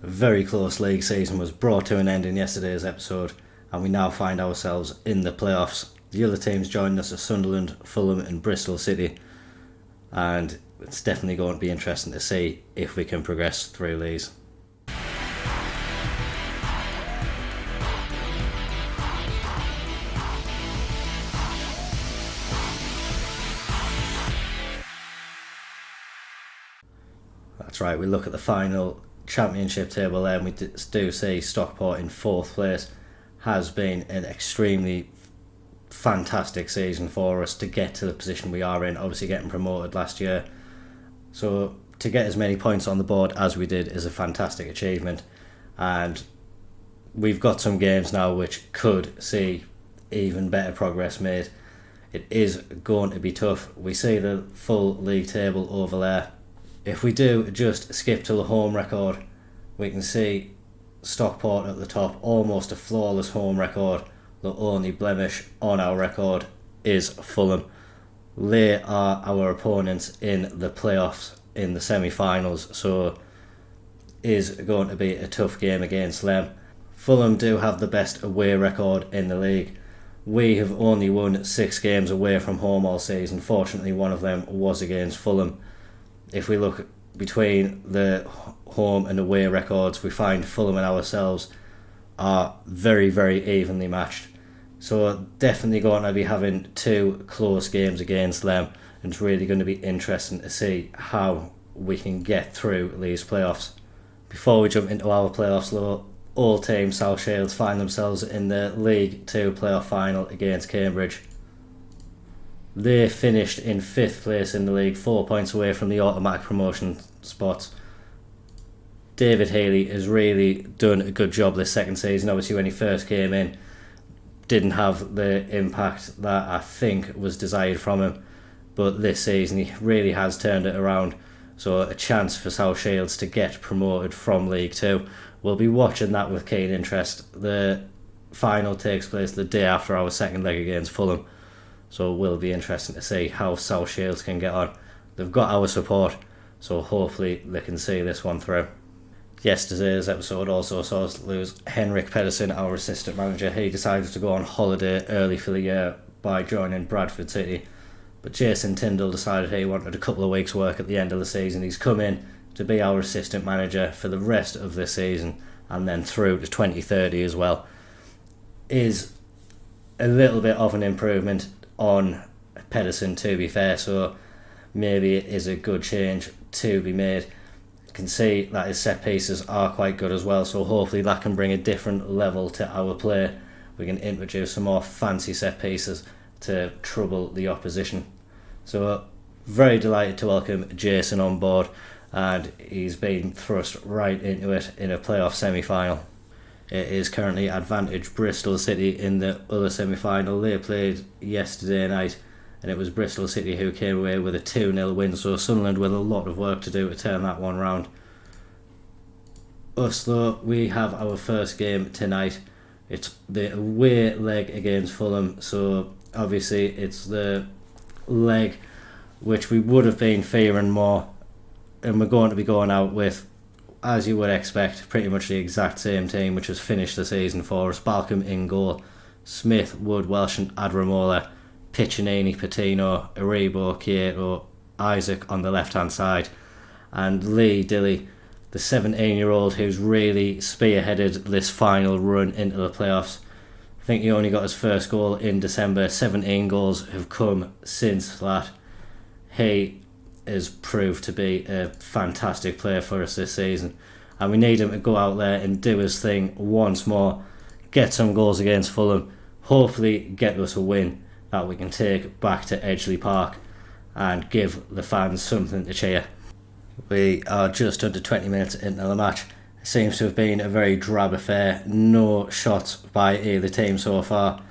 A very close league season was brought to an end in yesterday's episode, and we now find ourselves in the playoffs. The other teams joining us are Sunderland, Fulham and Bristol City, and it's definitely going to be interesting to see if we can progress through these. That's right, we look at the final championship table there and we do see Stockport in 4th place. Has been an extremely fantastic season for us to get to the position we are in, obviously getting promoted last year. So to get as many points on the board as we did is a fantastic achievement, and we've got some games now which could see even better progress made. It is going to be tough. We see the full league table over there. If we do just skip to the home record, we can see Stockport at the top, almost a flawless home record. The only blemish on our record is Fulham. They are our opponents in the playoffs in the semi-finals, so is going to be a tough game against them. Fulham do have the best away record in the league. We have only won 6 games away from home all season. Fortunately, one of them was against Fulham. If we look between the home and away records, we find Fulham and ourselves are very, very evenly matched. So definitely going to be having 2 close games against them, and it's really going to be interesting to see how we can get through these playoffs. Before we jump into our playoffs though, all teams South Shields find themselves in the League 2 playoff final against Cambridge. They finished in 5th place in the league, 4 points away from the automatic promotion spots. David Healy has really done a good job this second season. Obviously when he first came in, didn't have the impact that I think was desired from him, but this season he really has turned it around. So a chance for South Shields to get promoted from League 2. We'll be watching that with keen interest. The final takes place the day after our second leg against Fulham, so it will be interesting to see how South Shields can get on. They've got our support, so hopefully they can see this one through. Yesterday's episode also saw us lose Henrik Pedersen, our assistant manager. He decided to go on holiday early for the year by joining Bradford City, but Jason Tyndall decided he wanted a couple of weeks' work at the end of the season. He's come in to be our assistant manager for the rest of the season and then through to 2030 as well. Is a little bit of an improvement on Pedersen, to be fair, so maybe it is a good change to be made. You can see that his set pieces are quite good as well, so hopefully that can bring a different level to our play. We can introduce some more fancy set pieces to trouble the opposition. So very delighted to welcome Jason on board, and he's been thrust right into it in a playoff semi-final. It is currently advantage Bristol City in the other semi-final. They played yesterday night and it was Bristol City who came away with a 2-0 win, so Sunderland with a lot of work to do to turn that one round. Us though, we have our first game tonight. It's the away leg against Fulham, so obviously it's the leg which we would have been fearing more, and we're going to be going out with, as you would expect, pretty much the exact same team which has finished the season for us. Balcom in goal, Smith, Wood, Welsh and Adramola, Piccinini, Patino, Aribo, Quieto, Isaac on the left hand side, and Lee Dilly, the 17-year-old who's really spearheaded this final run into the playoffs. I think he only got his first goal in December. 17 goals have come since that. He has proved to be a fantastic player for us this season, and we need him to go out there and do his thing once more, get some goals against Fulham, hopefully get us a win that we can take back to Edgeley Park and give the fans something to cheer. We are just under 20 minutes into the match. It seems to have been a very drab affair. No shots by either team so far.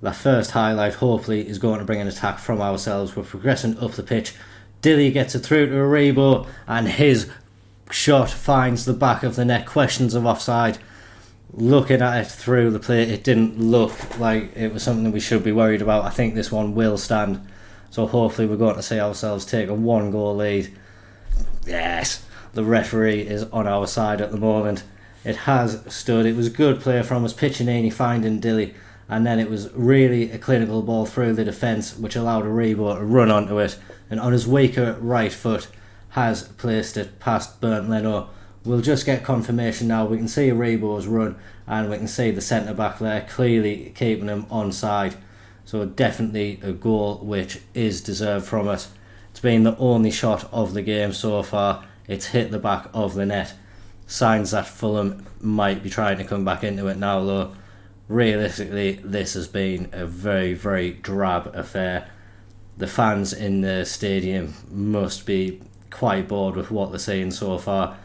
The first highlight hopefully is going to bring an attack from ourselves. We're progressing up the pitch. Dilly gets it through to Aribo and his shot finds the back of the net. Questions of offside. Looking at it through the plate, it didn't look like it was something we should be worried about. I think this one will stand, so hopefully we're going to see ourselves take a 1-goal lead. Yes, the referee is on our side at the moment. It has stood. It was good play from us, Piccinini finding Dilly, and then it was really a clinical ball through the defence which allowed Aribo to run onto it, and on his weaker right foot has placed it past Bernd Leno. We'll just get confirmation now. We can see Aribo's run and we can see the centre back there clearly keeping him onside. So definitely a goal which is deserved from us. It's been the only shot of the game so far. It's hit the back of the net. Signs that Fulham might be trying to come back into it now, though. Realistically, this has been a very, very drab affair. The fans in the stadium must be quite bored with what they're seeing so far.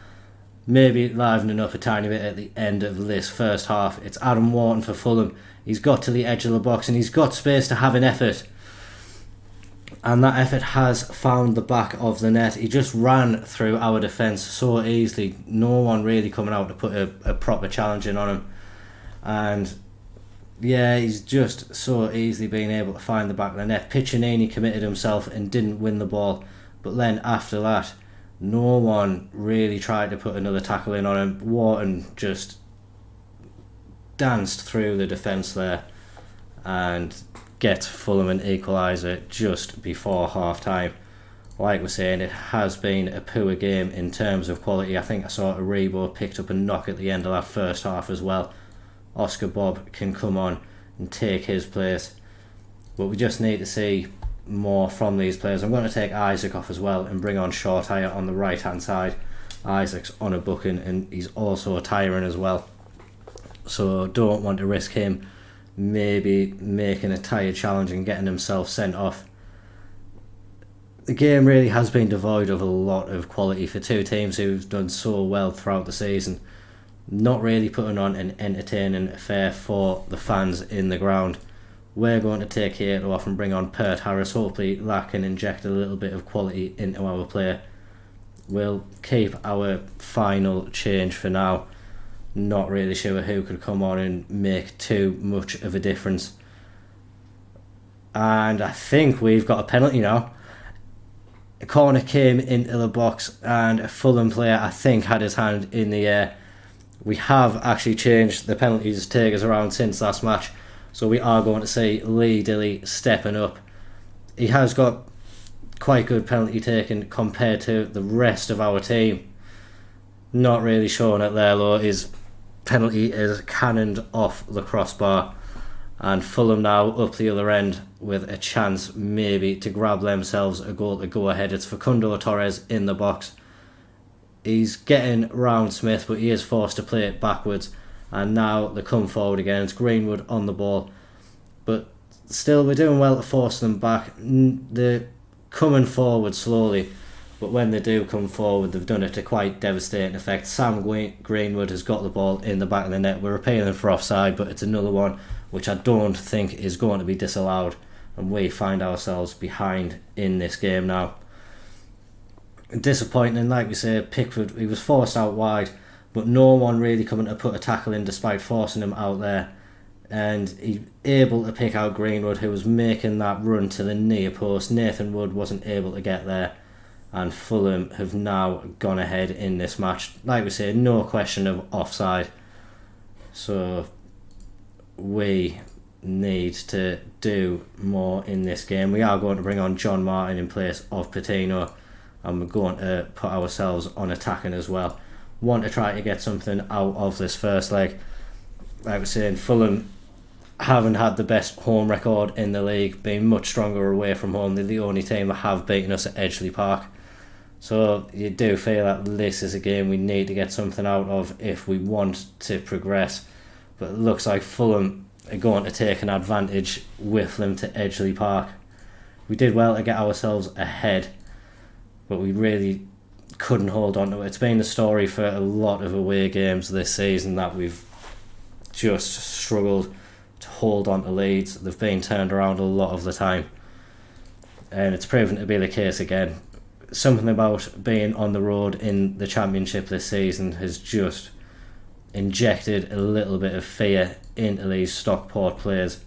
Maybe livening up a tiny bit at the end of this first half. It's Adam Wharton for Fulham. He's got to the edge of the box and he's got space to have an effort. And that effort has found the back of the net. He just ran through our defence so easily. No one really coming out to put a proper challenge in on him. And yeah, he's just so easily being able to find the back of the net. Piccinini committed himself and didn't win the ball. But then after that, no one really tried to put another tackle in on him. Wharton just danced through the defence there and gets Fulham an equaliser just before half time. Like we're saying, it has been a poor game in terms of quality. I think I saw Aribo picked up a knock at the end of that first half as well. Oscar Bob can come on and take his place, but we just need to see more from these players. I'm going to take Isaac off as well and bring on Shortire on the right hand side. Isaac's on a booking and he's also tiring as well, so don't want to risk him maybe making a tired challenge and getting himself sent off. The game really has been devoid of a lot of quality for two teams who've done so well throughout the season. Not really putting on an entertaining affair for the fans in the ground. We're going to take Hato off and bring on Pert Harris. Hopefully that can inject a little bit of quality into our play. We'll keep our final change for now. Not really sure who could come on and make too much of a difference. And I think we've got a penalty now. A corner came into the box and a Fulham player, I think, had his hand in the air. We have actually changed the penalties takers around since last match, so we are going to see Lee Dilly stepping up. He has got quite good penalty taking compared to the rest of our team. Not really showing it there though. His penalty is cannoned off the crossbar, and Fulham now up the other end with a chance maybe to grab themselves a goal to go ahead. It's Facundo Torres in the box. He's getting round Smith, but he is forced to play it backwards, and now they come forward again. It's Greenwood on the ball, but still we're doing well to force them back. They're coming forward slowly, but when they do come forward, they've done it to quite devastating effect. Sam Greenwood has got the ball in the back of the net. We're appealing for offside, but it's another one which I don't think is going to be disallowed, and we find ourselves behind in this game now. Disappointing, like we say. Pickford, he was forced out wide, but no one really coming to put a tackle in despite forcing him out there, and he's able to pick out Greenwood, who was making that run to the near post. Nathan Wood wasn't able to get there, and Fulham have now gone ahead in this match. Like we say, no question of offside, so we need to do more in this game. We are going to bring on John Martin in place of Patino, and we're going to put ourselves on attacking as well. Want to try to get something out of this first leg. Like I was saying, Fulham haven't had the best home record in the league, being much stronger away from home. They're the only team that have beaten us at Edgeley Park. So you do feel that this is a game we need to get something out of if we want to progress. But it looks like Fulham are going to take an advantage with them to Edgeley Park. We did well to get ourselves ahead, but we really couldn't hold on to it. It's been the story for a lot of away games this season that we've just struggled to hold on to leads. They've been turned around a lot of the time, and it's proven to be the case again. Something about being on the road in the Championship this season has just injected a little bit of fear into these Stockport players.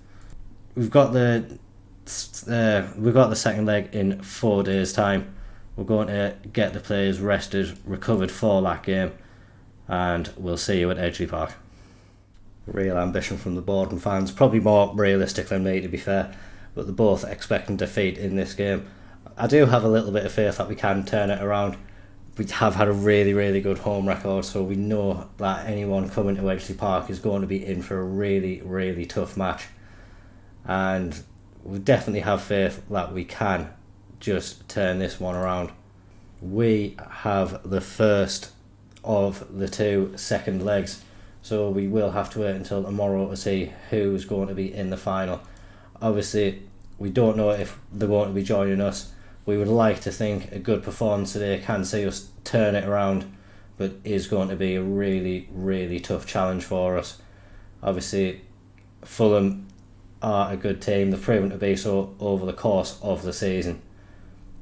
We've got the second leg in 4 days' time. We're going to get the players rested, recovered for that game, and we'll see you at Edgeley Park. Real ambition from the board and fans, probably more realistic than me to be fair, but they're both expecting defeat in this game. I do have a little bit of faith that we can turn it around. We have had a really, really good home record, so we know that anyone coming to Edgeley Park is going to be in for a really, really tough match. And we definitely have faith that we can just turn this one around. We have the first of the 2 second legs, so we will have to wait until tomorrow to see who's going to be in the final. Obviously, we don't know if they're going to be joining us. We would like to think a good performance today can see us turn it around, but is going to be a really, really tough challenge for us. Obviously, Fulham are a good team. They've proven to be so over the course of the season.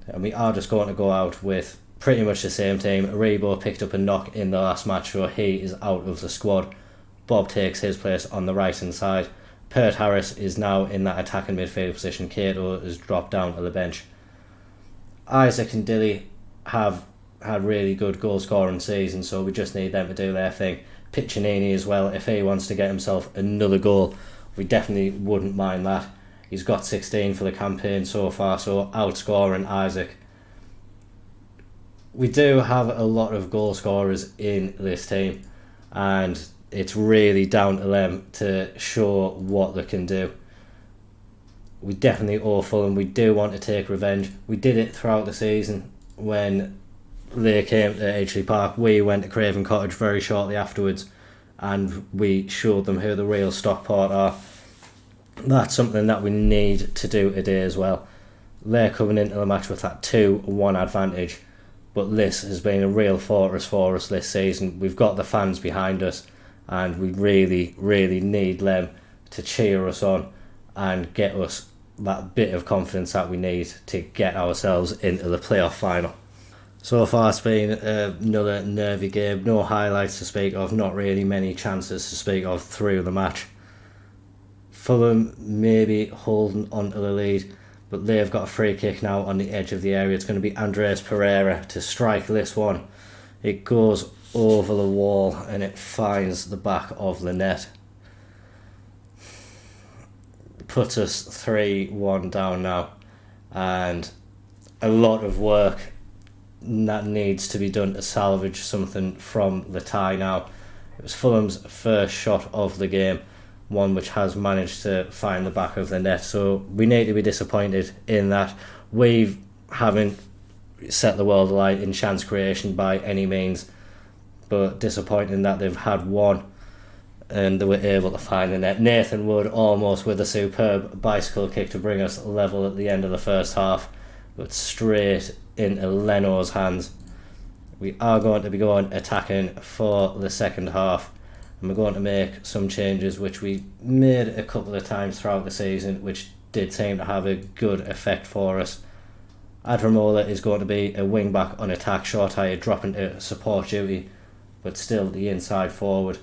And we are just going to go out with pretty much the same team. Aribo picked up a knock in the last match, so he is out of the squad. Bob takes his place on the right hand side. Pert Harris is now in that attacking midfield position. Cato has dropped down to the bench. Isaac and Dilly have had really good goal scoring seasons, so we just need them to do their thing. Piccinini as well, if he wants to get himself another goal, we definitely wouldn't mind that. He's got 16 for the campaign so far, so outscoring Isaac. We do have a lot of goal scorers in this team, and it's really down to them to show what they can do. We definitely owe Fulham. We do want to take revenge. We did it throughout the season when they came to Edgeley Park. We went to Craven Cottage very shortly afterwards, and we showed them who the real Stockport are. That's something that we need to do today as well. They're coming into the match with that 2-1 advantage, but this has been a real fortress for us this season. We've got the fans behind us, and we really, really need them to cheer us on and get us that bit of confidence that we need to get ourselves into the playoff final. So far it's been another nervy game, no highlights to speak of, not really many chances to speak of through the match. Fulham maybe holding onto the lead, but they've got a free kick now on the edge of the area. It's going to be Andres Pereira to strike this one. It goes over the wall and it finds the back of the net. Puts us 3-1 down now, and a lot of work that needs to be done to salvage something from the tie now. It was Fulham's first shot of the game, one which has managed to find the back of the net, so we need to be disappointed in that. We haven't set the world alight in chance creation by any means, but disappointing that they've had one and they were able to find the net. Nathan Wood almost with a superb bicycle kick to bring us level at the end of the first half, but straight into Leno's hands. We are going to be going attacking for the second half, and we're going to make some changes which we made a couple of times throughout the season, which did seem to have a good effect for us. Adramola is going to be a wing back on attack, Shortire dropping to support duty, but still the inside forward.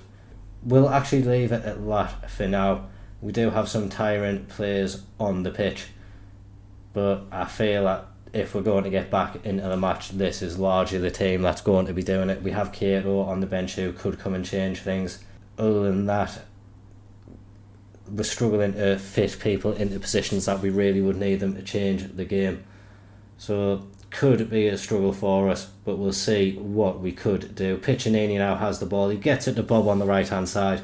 We'll actually leave it at that for now. We do have some tiring players on the pitch, but I feel that if we're going to get back into the match, this is largely the team that's going to be doing it. We have Cato on the bench who could come and change things. Other than that, we're struggling to fit people into positions that we really would need them to change the game. So could be a struggle for us, but we'll see what we could do. Piccinini now has the ball. He gets it to Bob on the right hand side.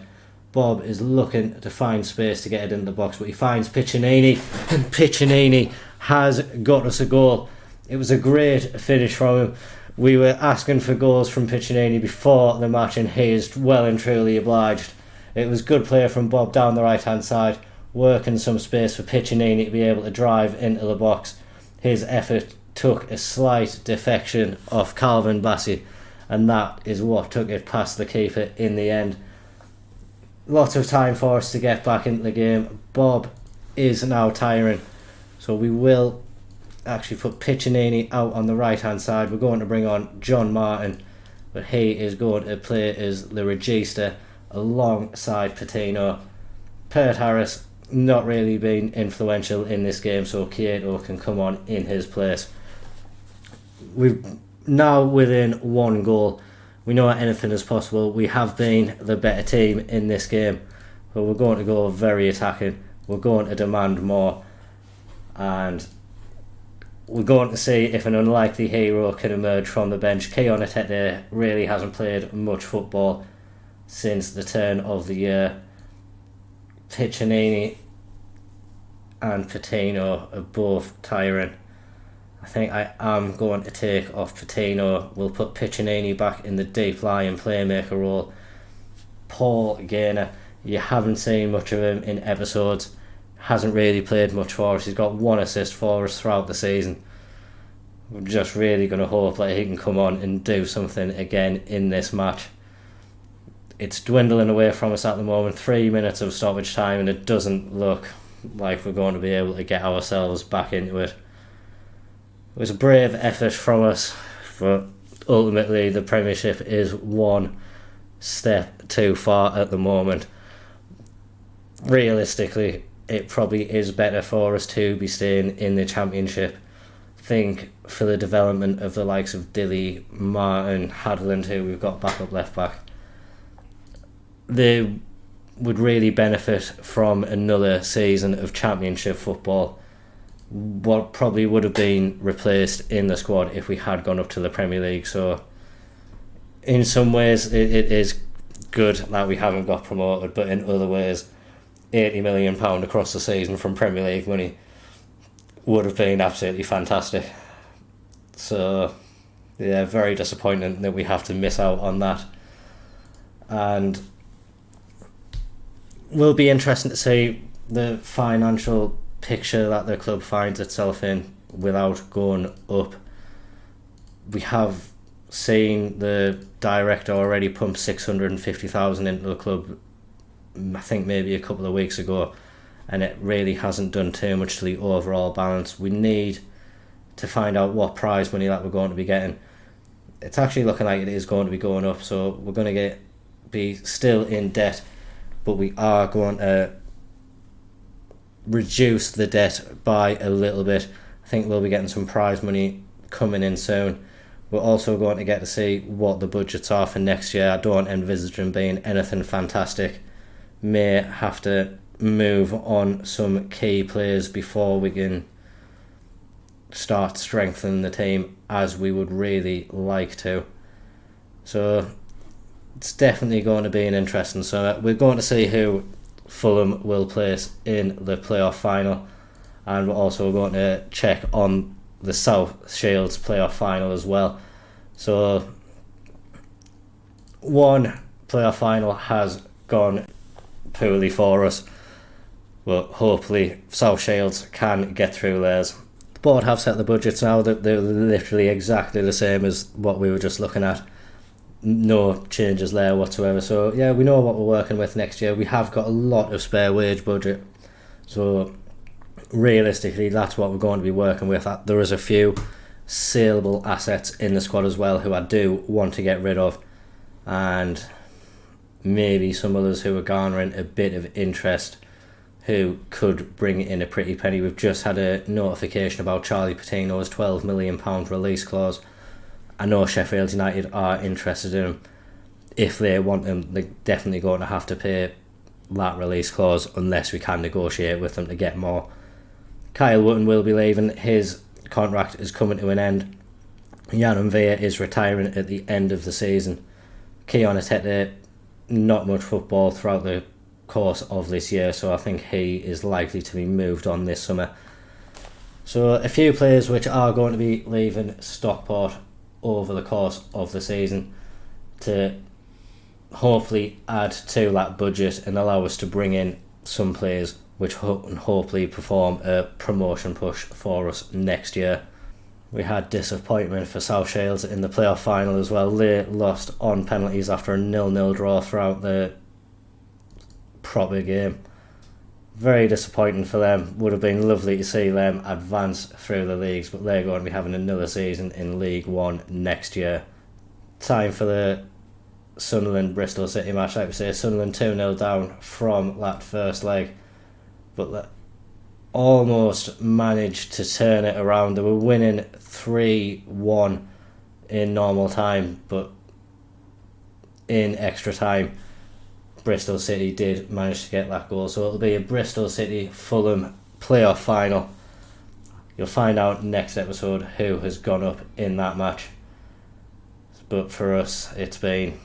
Bob is looking to find space to get it in the box, but he finds Piccinini, and Piccinini has got us a goal. It was a great finish from him. We were asking for goals from Piccinini before the match, and he is well and truly obliged. It was good play from Bob down the right hand side, working some space for Piccinini to be able to drive into the box. His effort took a slight defection off Calvin Bassey, and that is what took it past the keeper in the end. Lots of time for us to get back into the game. Bob is now tiring, so we will actually put Piccinini out on the right hand side. We're going to bring on John Martin, but he is going to play as the regista alongside Patino. Pert Harris not really been influential in this game, so Cato can come on in his place. we've now within one goal. We know anything is possible. We have been the better team in this game, but we're going to go very attacking. We're going to demand more, and we're going to see if an unlikely hero can emerge from the bench. Keon Atete really hasn't played much football since the turn of the year. Piccinini and Patino are both tiring. I think I am going to take off Patino. We'll put Piccinini back in the deep lying playmaker role. Paul Gaynor, you haven't seen much of him in episodes. Hasn't really played much for us. He's got 1 assist for us throughout the season. We're just really going to hope that he can come on and do something again in this match. It's dwindling away from us at the moment. 3 minutes of stoppage time, and it doesn't look like we're going to be able to get ourselves back into it. It was a brave effort from us, but ultimately the Premiership is one step too far at the moment. Realistically, it probably is better for us to be staying in the Championship. I think for the development of the likes of Dilly, Martin, Hadland, who we've got back up left back, they would really benefit from another season of Championship football. What probably would have been replaced in the squad if we had gone up to the Premier League. So in some ways it is good that we haven't got promoted, but in other ways £80 million across the season from Premier League money would have been absolutely fantastic. So yeah, very disappointing that we have to miss out on that. And will be interesting to see the financial picture that the club finds itself in without going up. We have seen the director already pump 650,000 into the club, I think maybe a couple of weeks ago, and it really hasn't done too much to the overall balance. We need to find out what prize money that we're going to be getting. It's actually looking like it is going to be going up, so we're going to be still in debt, but we are going to reduce the debt by a little bit. I think we'll be getting some prize money coming in soon. We're also going to get to see what the budgets are for next year. I don't envisage them being anything fantastic. May have to move on some key players before we can start strengthening the team as we would really like to. So it's definitely going to be an interesting summer. We're going to see who Fulham will place in the playoff final, and we're also going to check on the South Shields playoff final as well. So one playoff final has gone poorly for us, but hopefully South Shields can get through theirs. The board have set the budgets now that they're literally exactly the same as what we were just looking at. No changes there whatsoever. So yeah, we know what we're working with next year. We have got a lot of spare wage budget, so realistically that's what we're going to be working with. There is a few saleable assets in the squad as well who I do want to get rid of, and maybe some others who are garnering a bit of interest who could bring in a pretty penny. We've just had a notification about Charlie Patino's £12 million release clause. I know Sheffield United are interested in him. If they want him, they're definitely going to have to pay that release clause unless we can negotiate with them to get more. Kyle Wootton will be leaving. His contract is coming to an end. Jan Veer is retiring at the end of the season. Keon Atete, not much football throughout the course of this year, so I think he is likely to be moved on this summer. So a few players which are going to be leaving Stockport over the course of the season to hopefully add to that budget and allow us to bring in some players which hopefully perform a promotion push for us next year. We had disappointment for South Shields in the playoff final as well. They lost on penalties after a 0-0 draw throughout the proper game. Very disappointing for them. Would have been lovely to see them advance through the leagues, but they're going to be having another season in League One next year. Time for the Sunderland Bristol City match. Like we say, Sunderland 2-0 down from that first leg, but almost managed to turn it around. They were winning 3-1 in normal time, but in extra time Bristol City did manage to get that goal. So it'll be a Bristol City Fulham playoff final. You'll find out next episode who has gone up in that match. But for us, it's been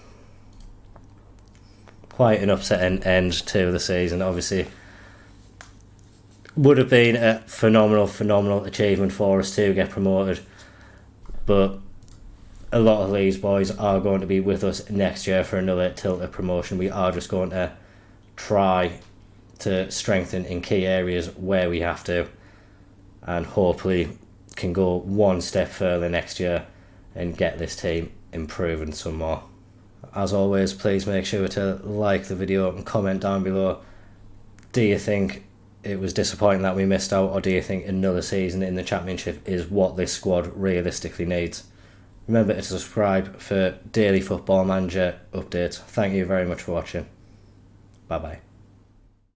quite an upsetting end to the season. Obviously, would have been a phenomenal achievement for us to get promoted. But a lot of these boys are going to be with us next year for another tilt of promotion. We are just going to try to strengthen in key areas where we have to, and hopefully can go one step further next year and get this team improving some more. As always, please make sure to like the video and comment down below. Do you think it was disappointing that we missed out, or do you think another season in the Championship is what this squad realistically needs? Remember to subscribe for daily Football Manager updates. Thank you very much for watching. Bye bye.